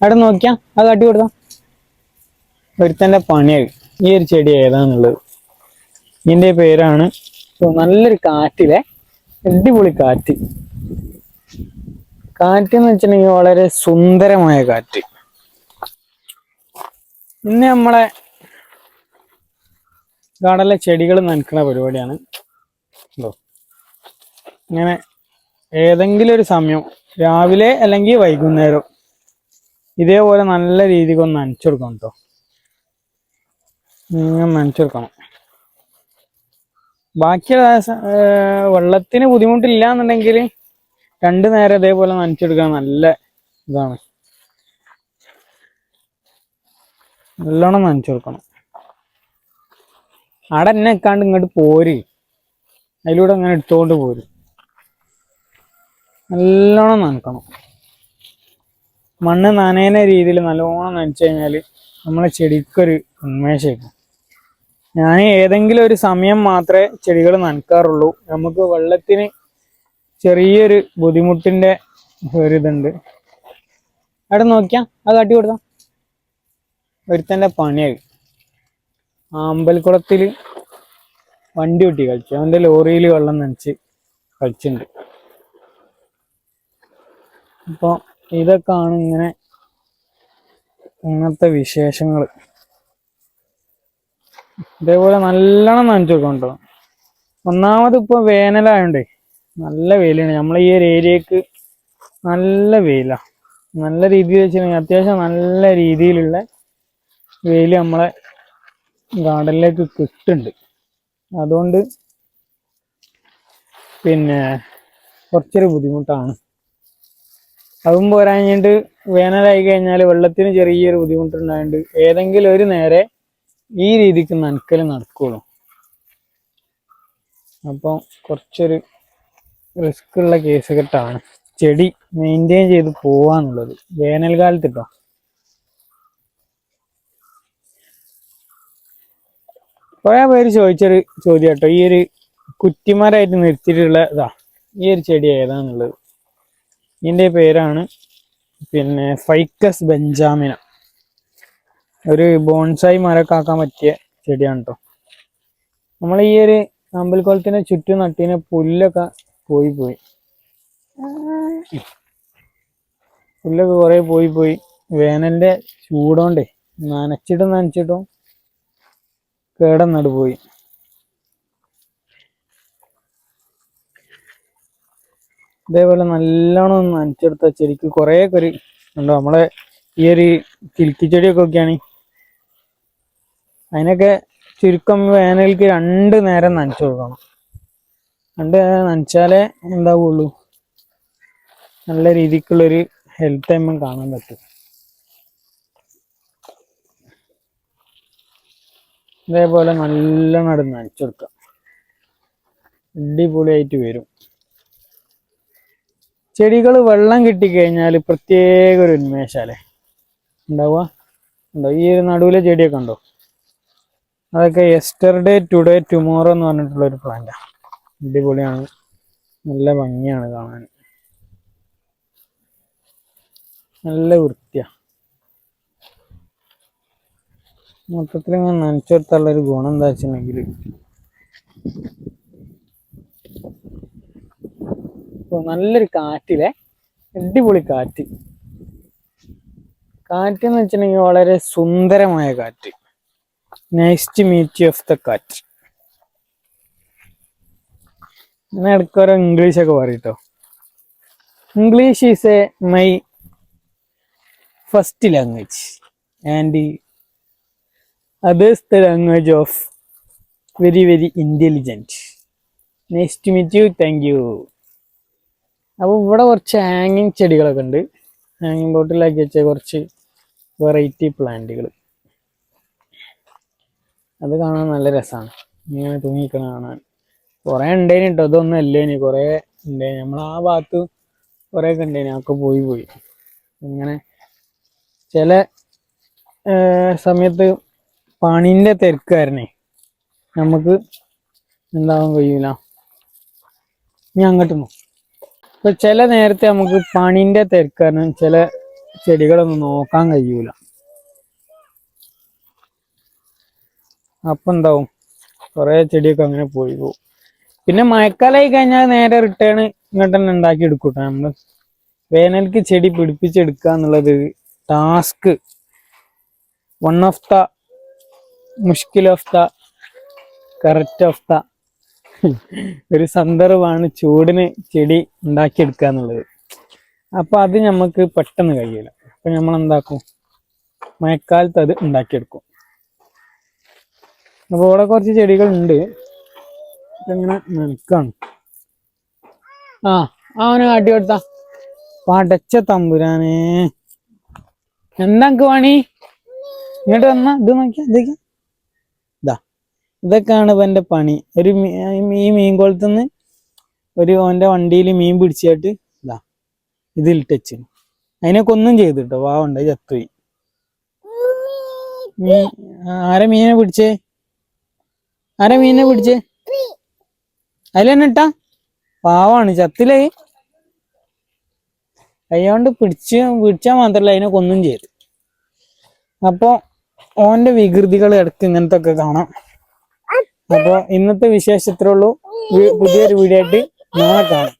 അവിടെ നോക്കിയാ അത് കാട്ടി കൊടുത്താ ഒരുത്തന്റെ പണിയായി. ഈ ഒരു ചെടി ഏതാന്നുള്ളത് ഇതിന്റെ പേരാണ്. നല്ലൊരു കാറ്റിലെ അടിപൊളി കാറ്റ്. കാറ്റ് എന്ന് വെച്ചിട്ടുണ്ടെങ്കിൽ വളരെ സുന്ദരമായ കാറ്റ്. ഇന്ന് നമ്മളെ ഗാർഡനിലെ ചെടികൾ നനക്കുന്ന പരിപാടിയാണ്. ഇങ്ങനെ ഏതെങ്കിലും ഒരു സമയം രാവിലെ അല്ലെങ്കിൽ വൈകുന്നേരം ഇതേപോലെ നല്ല രീതിക്ക് ഒന്ന് നനച്ചെടുക്കണം കേട്ടോ. ഇങ്ങനെ നനച്ചെടുക്കണം. ബാക്കിയുള്ള വെള്ളത്തിന് ബുദ്ധിമുട്ടില്ല എന്നുണ്ടെങ്കിൽ രണ്ടു നേരം ഇതേപോലെ നനച്ചെടുക്കാൻ നല്ല ഇതാണ്. നല്ലോണം നനച്ചെടുക്കണം. അവിടെ എന്നെ വെക്കാണ്ട് ഇങ്ങോട്ട് പോര്, അതിലൂടെ അങ്ങനെ എടുത്തുകൊണ്ട് പോരും. നല്ലോണം നനക്കണം. മണ്ണ് നനയുന്ന രീതിയിൽ നല്ലോണം നനച്ചു കഴിഞ്ഞാൽ നമ്മളെ ചെടിക്കൊരു ഉന്മേഷമായിരിക്കും. ഞാൻ ഏതെങ്കിലും ഒരു സമയം മാത്രമേ ചെടികൾ നനക്കാറുള്ളൂ. നമുക്ക് വെള്ളത്തിന് ചെറിയൊരു ബുദ്ധിമുട്ടിന്റെ ഒരിതുണ്ട്. അവിടെ നോക്കിയാ അത് കാട്ടി കൊടുത്താ ഒരുത്തന്റെ പണിയായി. അമ്പലക്കുളത്തിൽ വണ്ടി ഒട്ടി കളിച്ചു. അവന്റെ ലോറിയിൽ വെള്ളം നനച്ച് കളിച്ചിട്ടുണ്ട്. അപ്പൊ ഇതൊക്കെയാണ് ഇങ്ങനത്തെ വിശേഷങ്ങൾ. ഇതേപോലെ നല്ലോണം നനച്ചു വെക്കണ്ടോ. ഒന്നാമത് ഇപ്പൊ വേനലായോണ്ടേ നല്ല വെയിലാണ്. നമ്മളെ ഈ ഒരു ഏരിയക്ക് നല്ല വെയിലാ. നല്ല രീതിയിൽ വെച്ചിട്ടുണ്ടെങ്കിൽ അത്യാവശ്യം നല്ല രീതിയിലുള്ള വെയിൽ നമ്മളെ ഗാർഡനിലേക്ക് കിട്ടുന്നുണ്ട്. അതുകൊണ്ട് പിന്നെ കുറച്ചൊരു ബുദ്ധിമുട്ടാണ്. അതും പോരാഞ്ഞിട്ട് വേനലായി കഴിഞ്ഞാൽ വെള്ളത്തിന് ചെറിയൊരു ബുദ്ധിമുട്ടുണ്ടായതുകൊണ്ട് ഏതെങ്കിലും ഒരു നേരെ ഈ രീതിക്ക് നനക്കൽ നടക്കുള്ളൂ. അപ്പോൾ കുറച്ചൊരു റിസ്ക് ഉള്ള കേസ് കെട്ടാണ് ചെടി മെയിൻറ്റെയിൻ ചെയ്ത് പോവാന്നുള്ളത് വേനൽക്കാലത്ത് കേട്ടോ. കുറേ പേര് ചോദിച്ചൊരു ചോദ്യം കേട്ടോ, ഈ ഒരു കുറ്റിമരമായിട്ട് നിർത്തിയിട്ടുള്ള ഈ ഒരു ചെടി ഏതാന്നുള്ളത്. ഇതിന്റെ പേരാണ് ഫൈക്കസ് ബെഞ്ചാമിന. ഒരു ബോൺസായി മരമൊക്കെ ആക്കാൻ പറ്റിയ ചെടിയാണ് കേട്ടോ. നമ്മൾ ഈ ഒരു അമ്പലക്കുളത്തിന് ചുറ്റും നട്ടിന് പുല്ലൊക്കെ പോയി പുല്ലൊക്കെ കുറെ പോയി വേനലിന്റെ ചൂടോണ്ടേ നനച്ചിട്ടും കേടന്നിട്ട് പോയി. ഇതേപോലെ നല്ലോണം നനച്ചെടുത്ത ചെടിക്ക് കുറെ ഒരു ഉണ്ടോ. നമ്മളെ ഈ ഒരു കിൽക്കിച്ചെടിയൊക്കെ ഒക്കെയാണ്, അതിനൊക്കെ ചുരുക്കം വേനൽക്ക് 2 നേരം നനച്ചു കൊടുക്കണം. 2 നേരം നനച്ചാലേ എന്താവുള്ളൂ, നല്ല രീതിക്കുള്ളൊരു ഹെൽത്ത് ടൈമും കാണാൻ പറ്റും. ഇതേപോലെ നല്ലോണം നനച്ചു കൊടുക്കാം. അടിപൊളിയായിട്ട് വരും. ചെടികൾ വെള്ളം കിട്ടിക്കഴിഞ്ഞാൽ പ്രത്യേക ഒരു ഉന്മേഷാലേ ഉണ്ടാവുക. ഉണ്ടോ ഈ ഒരു നടുവിലെ ചെടിയൊക്കെ ഉണ്ടോ, അതൊക്കെ യെസ്റ്റർഡേ ടുഡേ ടുമോറോ എന്ന് പറഞ്ഞിട്ടുള്ള ഒരു പ്ലാന്റാണ്. അടിപൊളിയാണ്, നല്ല ഭംഗിയാണ് കാണാൻ, നല്ല വൃത്തിയാ. മൊത്തത്തിൽ ഇങ്ങനെ നനച്ചെടുത്തുള്ള ഒരു ഗുണം എന്താ വെച്ചിട്ടുണ്ടെങ്കിൽ നല്ലൊരു കാറ്റിലെ അടിപൊളി കാറ്റ്. കാറ്റ് എന്ന് വെച്ചിട്ടുണ്ടെങ്കിൽ വളരെ സുന്ദരമായ കാറ്റ്. Nice to meet you of the kaattu. ഞാൻ ഇടയ്ക്കോരോ ഇംഗ്ലീഷൊക്കെ പറയട്ടോ. English is my first language and others the language of very intelligent. Nice to meet you. Thank you. അപ്പോൾ ഇവിടെ കുറച്ച് ഹാങ്ങിങ് ചെടികളൊക്കെ ഉണ്ട്. ഹാങ്ങിങ് ബോട്ടിലാക്കി വെച്ച കുറച്ച് വെറൈറ്റി പ്ലാന്റുകൾ. അത് കാണാൻ നല്ല രസമാണ്, ഇങ്ങനെ തൂങ്ങിക്കണ കാണാൻ. കുറേ ഉണ്ടേനി കേട്ടോ, ഇതൊന്നും അല്ലേനി, കുറേ ഉണ്ടേനി. നമ്മൾ ആ ഭാഗത്ത് കുറേ ഒക്കെ ഉണ്ടേനി, ഒക്കെ പോയി. ഇങ്ങനെ ചില സമയത്ത് പണിന്റെ തിരക്കാരനെ നമുക്ക് എന്താവാൻ കഴിയൂല. ഞാൻ അങ്ങോട്ട് ഇപ്പൊ ചില നേരത്തെ നമുക്ക് പണിന്റെ തിരക്കാരനും ചില ചെടികളൊന്നും നോക്കാൻ കഴിയൂല. അപ്പൊ എന്താവും, കുറെ ചെടിയൊക്കെ അങ്ങനെ പോയി പോകും. പിന്നെ മഴക്കാലമായി കഴിഞ്ഞാൽ നേരെ റിട്ടേൺ ഇങ്ങോട്ട് തന്നെ ഉണ്ടാക്കി എടുക്കൂട്ടോ നമ്മള്. വേനൽക്ക് ചെടി പിടിപ്പിച്ചെടുക്കുക എന്നുള്ളത് ടാസ്ക്, വൺ ഓഫ് ദ മുഷ്കിൽ of the correct of the ഒരു സന്ദർഭമാണ് ചൂടിന് ചെടി ഉണ്ടാക്കിയെടുക്കുക എന്നുള്ളത്. അപ്പൊ അത് നമുക്ക് പെട്ടെന്ന് കഴിയില്ല. അപ്പൊ നമ്മൾ എന്താക്കും, മഴക്കാലത്ത് അത് ഉണ്ടാക്കിയെടുക്കും. അപ്പൊ ഇവിടെ കുറച്ച് ചെടികൾ ഉണ്ട്, ഇങ്ങനെ നനക്കാണ്. ആ അവന് കാട്ടി കൊടുത്താ പടച്ച തമ്പുരാനെ, എന്താ പണി? ഇങ്ങോട്ട് വന്നാ ഇത് നോക്കിയാ, ഇതാ ഇതൊക്കെയാണ് ഇപ്പൊ എന്റെ പണി. ഈ മീൻകുളത്തുനിന്ന് ഓന്റെ വണ്ടിയിൽ മീൻ പിടിച്ചിട്ട് ഇതാ ഇതിലിട്ടച്ച്. അതിനൊക്കെ ഒന്നും ചെയ്തിട്ടോ, പാവണ്ട് ചത്തുപോയി. ആരെ മീനെ പിടിച്ചേ? അതിലെന്നെ ഇട്ടാ? പാവാണ്, ചത്തിലേ. കൈകൊണ്ട് പിടിച്ചാൽ മാത്രല്ല അതിനൊക്കെ ഒന്നും ചെയ്ത്. അപ്പൊ ഓന്റെ വികൃതികൾ ഇടയ്ക്ക് ഇങ്ങനത്തെ ഒക്കെ കാണാം. അപ്പൊ ഇന്നത്തെ വിശേഷത്തിലുള്ളൂ. പുതിയൊരു വീഡിയോ ആയിട്ട് നാളെ കാണാം.